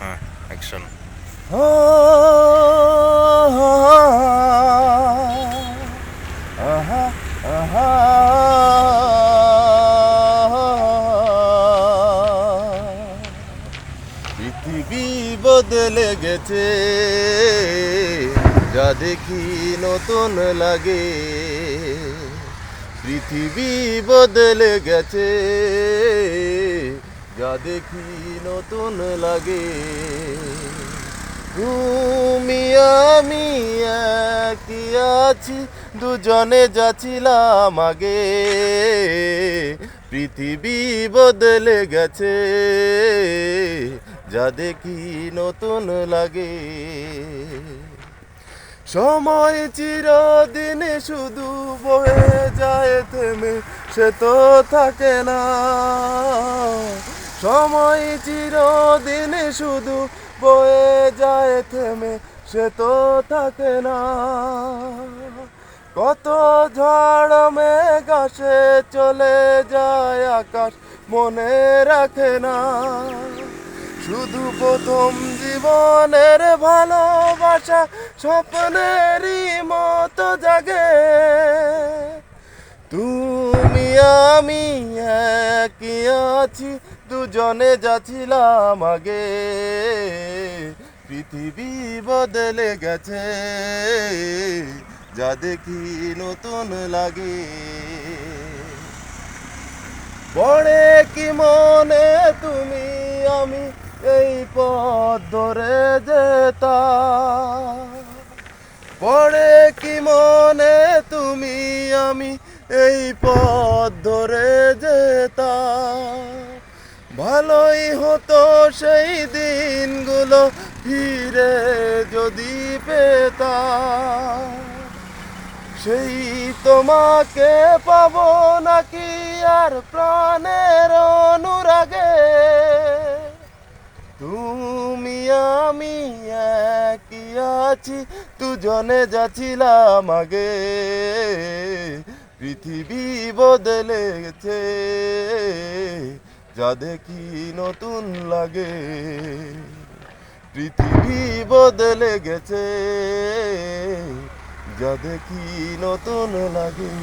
হ্যাঁ, অ্যাকশন। আহা আহা পৃথিবী বদলে গেছে, যা দেখি নতুন লাগে। পৃথিবী বদলে গেছে, যা দেখি নতুন লাগে। তুমি আমি একই আছি, দুজনে যাচ্ছিলাম আগে। পৃথিবী বদলে গেছে, যা দেখি নতুন লাগে। সময় চিরদিন শুধু বয়ে যায় থেমে, সে তো থাকে না। সময় চিরদিন শুধু বয়ে যায় থেমে, সে তো থাকে না। কত ঝড় মেঘ আসে, চলে যায় আকাশ, মনে রাখে না। শুধু প্রথম জীবনের ভালোবাসা স্বপ্নেরই মতো জাগে। তুমি আমি একই আছি, দুজনে যাচ্ছিলাম আগে। পৃথিবী বদলে গেছে, যা দেখি নতুন লাগে। পড়ে কি মনে তুমি আমি এই পথ ধরে যেতাম? পড়ে কি মনে তুমি আমি এই পথ ধরে যেতাম? ভালোই হতো সেই দিনগুলো ফিরে যদি পেতাম। সেই তোমাকে পাবো নাকি আর প্রাণের অনুরাগে? তুমি আমি একই আছি, দুজনে যাচ্ছিলাম আগে। পৃথিবী বদলে গেছে, যা দেখি নতুন লাগে। পৃথিবী বদলে গেছে, যা দেখি নতুন লাগে।